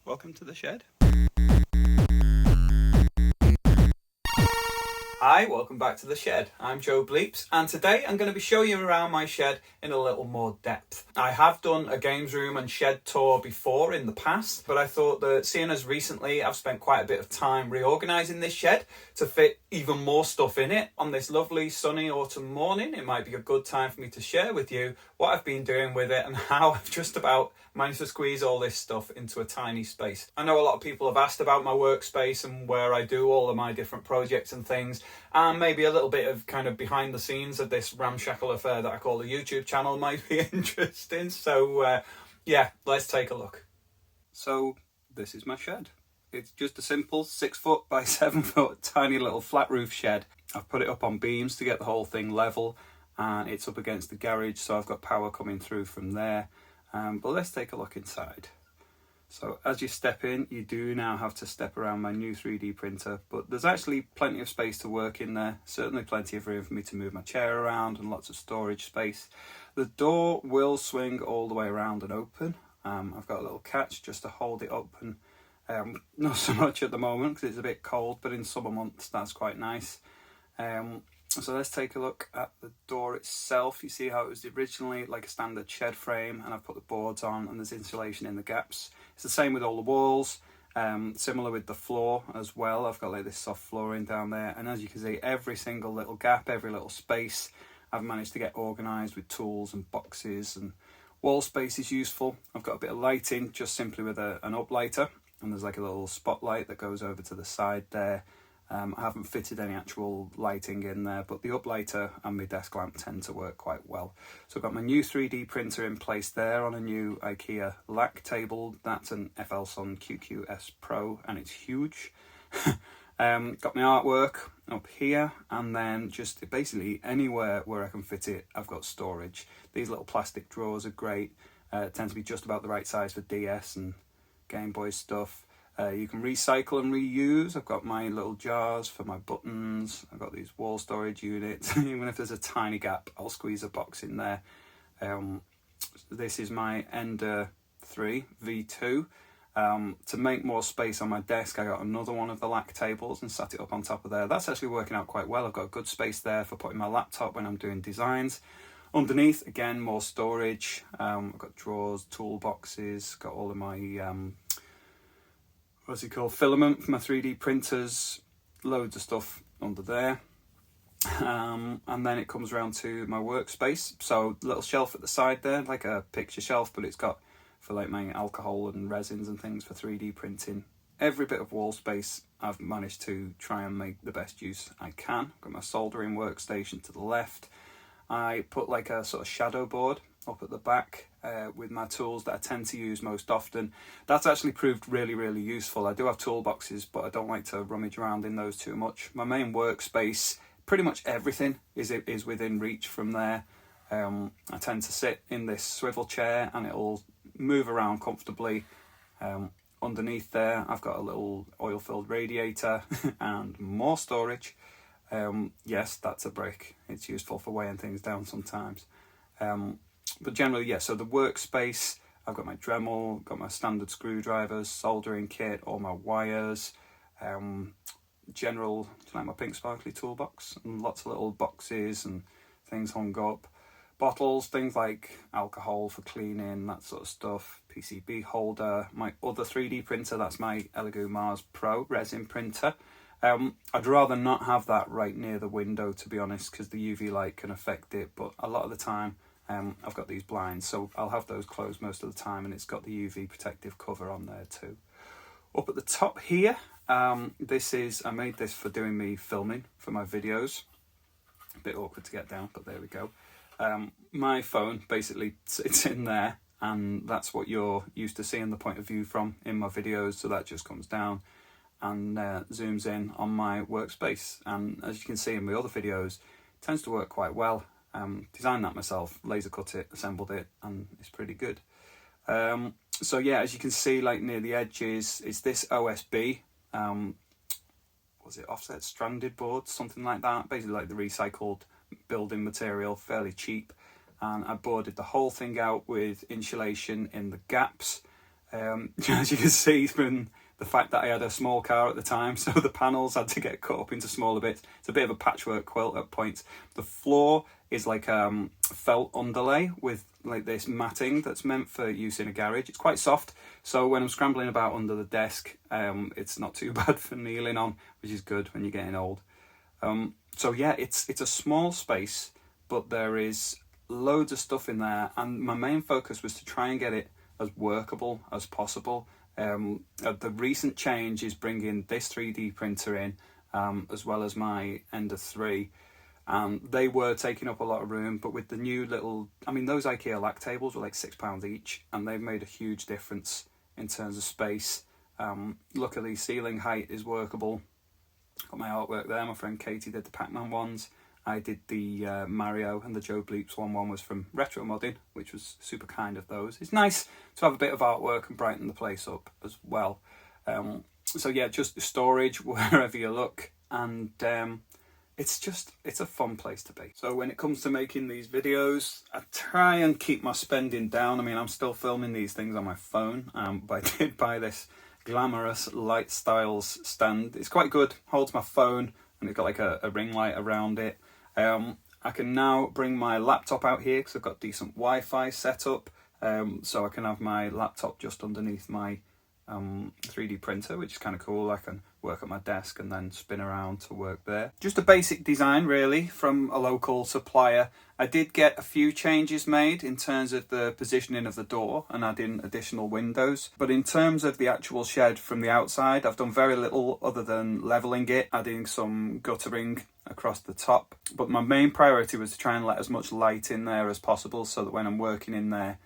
Welcome to the shed. Hi, welcome back to the shed. I'm Joe Bleeps, and today I'm going to be showing you around my shed in a little more depth. I have done a games room and shed tour before in the past, but I thought that seeing as recently I've spent quite a bit of time reorganising this shed to fit even more stuff in it on this lovely sunny autumn morning, it might be a good time for me to share with you what I've been doing with it and how I've just about managed to squeeze all this stuff into a tiny space. I know a lot of people have asked about my workspace and where I do all of my different projects and things, and maybe a little bit of kind of behind the scenes of this ramshackle affair that I call the YouTube channel might be interesting. So yeah, let's take a look. So this is my shed. It's just a simple 6 foot by 7 foot tiny little flat roof shed. I've put it up on beams to get the whole thing level, and it's up against the garage, so I've got power coming through from there. But let's take a look inside. So as you step in, you do now have to step around my new 3D printer, but there's actually plenty of space to work in there. Certainly plenty of room for me to move my chair around and lots of storage space. The door will swing all the way around and open. I've got a little catch just to hold it open. Not so much at the moment because it's a bit cold, but in summer months that's quite nice. So let's take a look at the door itself. You see how it was originally like a standard shed frame, and I've put the boards on and there's insulation in the gaps. It's the same with all the walls, similar with the floor as well. I've got like this soft flooring down there, and as you can see, every single little gap, every little space, I've managed to get organised with tools and boxes, and wall space is useful. I've got a bit of lighting just simply with an uplighter, and there's like a little spotlight that goes over to the side there. I haven't fitted any actual lighting in there, but the uplighter and my desk lamp tend to work quite well. So I've got my new 3D printer in place there on a new IKEA LAC table. That's an FLSUN QQS Pro, and it's huge. Got my artwork up here, and then just basically anywhere where I can fit it, I've got storage. These little plastic drawers are great. Tend to be just about the right size for DS and Game Boy stuff. You can recycle and reuse. I've got my little jars for my buttons. I've got these wall storage units. Even if there's a tiny gap, I'll squeeze a box in there. This is my Ender 3 V2. To make more space on my desk, I got another one of the LAC tables and sat it up on top of there. That's actually working out quite well. I've got a good space there for putting my laptop when I'm doing designs. Underneath, again, more storage. I've got drawers, toolboxes, got all of my what's it called, filament for my 3D printers, loads of stuff under there. And then it comes around to my workspace. So little shelf at the side there, like a picture shelf, but it's got for like my alcohol and resins and things for 3D printing. Every bit of wall space I've managed to try and make the best use I can. Got my soldering workstation to the left. I put like a sort of shadow board up at the back with my tools that I tend to use most often. That's actually proved really, really useful. I do have toolboxes, but I don't like to rummage around in those too much. My main workspace, pretty much everything is within reach from there. I tend to sit in this swivel chair and it'll move around comfortably. Underneath there, I've got a little oil-filled radiator and more storage. Yes, that's a brick. It's useful for weighing things down sometimes. But generally, yeah, so the workspace, I've got my Dremel, got my standard screwdrivers, soldering kit, all my wires, general, like my pink sparkly toolbox, and lots of little boxes and things hung up. Bottles, things like alcohol for cleaning, that sort of stuff. PCB holder, my other 3D printer, that's my Elegoo Mars Pro resin printer. I'd rather not have that right near the window, to be honest, because the UV light can affect it, but a lot of the time I've got these blinds, so I'll have those closed most of the time, and it's got the UV protective cover on there too. Up at the top here, I made this for doing me filming for my videos. A bit awkward to get down, but there we go. My phone basically sits in there, and that's what you're used to seeing the point of view from in my videos, so that just comes down and zooms in on my workspace, and as you can see in my other videos, it tends to work quite well. Designed that myself, laser cut it, assembled it, and it's pretty good. So yeah, as you can see, like near the edges, it's this OSB, was it offset stranded board, something like that, basically like the recycled building material, fairly cheap. And I boarded the whole thing out with insulation in the gaps. As you can see from the fact that I had a small car at the time, so the panels had to get cut up into smaller bits. It's a bit of a patchwork quilt at points. The floor is like felt underlay with like this matting that's meant for use in a garage. It's quite soft, so when I'm scrambling about under the desk, it's not too bad for kneeling on, which is good when you're getting old. So yeah, it's a small space, but there is loads of stuff in there, and my main focus was to try and get it as workable as possible. The recent change is bringing this 3D printer in, as well as my Ender 3. They were taking up a lot of room, but with the new little, I mean, those IKEA lac tables were like £6 each, and they've made a huge difference in terms of space. Luckily, ceiling height is workable. Got my artwork there. My friend Katie did the Pac-Man ones. I did the Mario and the Joe Bleeps one was from Retro Modding, which was super kind of those. It's nice to have a bit of artwork and brighten the place up as well. So yeah, just the storage wherever you look, and it's a fun place to be. So when it comes to making these videos, I try and keep my spending down. I mean, I'm still filming these things on my phone, but I did buy this glamorous Light Styles stand. It's quite good, holds my phone, and it's got like a ring light around it. I can now bring my laptop out here because I've got decent Wi-Fi set up, so I can have my laptop just underneath my 3D printer, which is kind of cool. I can work at my desk and then spin around to work there. Just a basic design really from a local supplier. I did get a few changes made in terms of the positioning of the door and adding additional windows, but in terms of the actual shed from the outside, I've done very little other than leveling it, adding some guttering across the top. But my main priority was to try and let as much light in there as possible, so that when I'm working in there,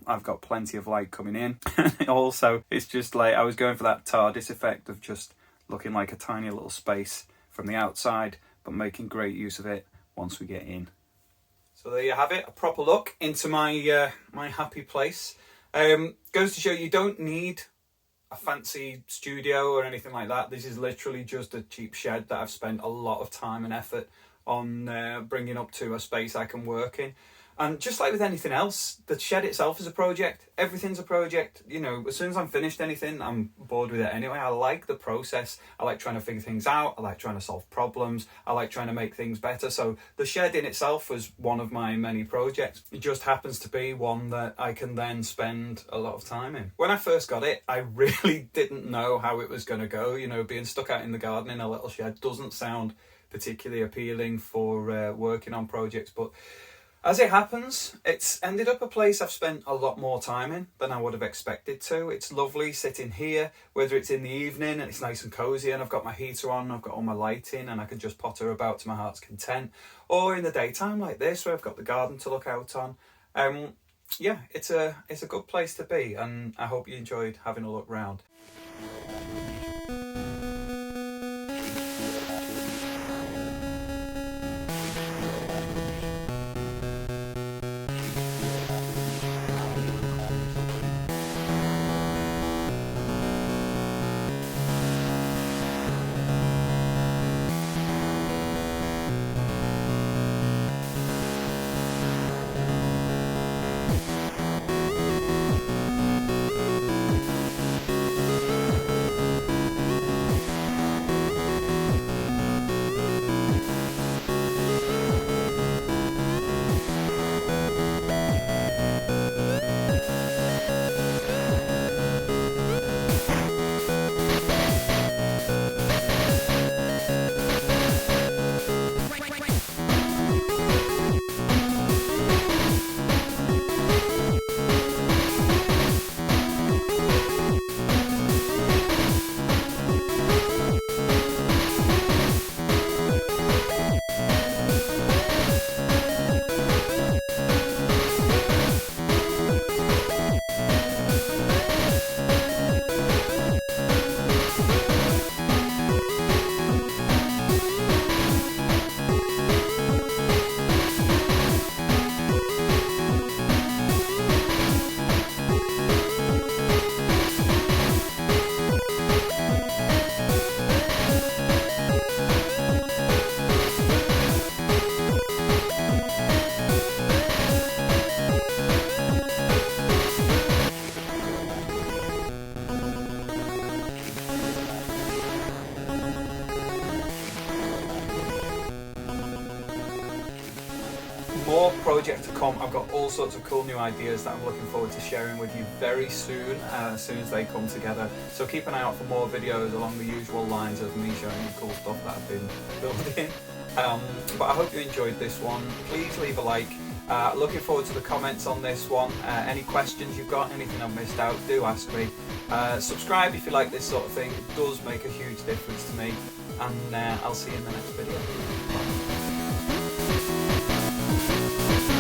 I've got plenty of light coming in. Also, it's just like I was going for that TARDIS effect of just looking like a tiny little space from the outside, but making great use of it once we get in. So there you have it, a proper look into my my happy place. Goes to show you don't need a fancy studio or anything like that. This is literally just a cheap shed that I've spent a lot of time and effort on bringing up to a space I can work in. And just like with anything else, the shed itself is a project. Everything's a project. You know, as soon as I'm finished anything, I'm bored with it anyway. I like the process. I like trying to figure things out. I like trying to solve problems. I like trying to make things better. So the shed in itself was one of my many projects. It just happens to be one that I can then spend a lot of time in. When I first got it, I really didn't know how it was going to go. You know, being stuck out in the garden in a little shed doesn't sound particularly appealing for working on projects, but as it happens, it's ended up a place I've spent a lot more time in than I would have expected to. It's lovely sitting here, whether it's in the evening and it's nice and cosy and I've got my heater on, I've got all my lighting and I can just potter about to my heart's content, or in the daytime like this where I've got the garden to look out on. Yeah, it's a good place to be, and I hope you enjoyed having a look round. project to come. I've got all sorts of cool new ideas that I'm looking forward to sharing with you very soon, as soon as they come together. So keep an eye out for more videos along the usual lines of me showing you cool stuff that I've been building. But I hope you enjoyed this one. Please leave a like. Looking forward to the comments on this one. Any questions you've got, anything I've missed out, do ask me. Subscribe if you like this sort of thing. It does make a huge difference to me. And I'll see you in the next video. Bye.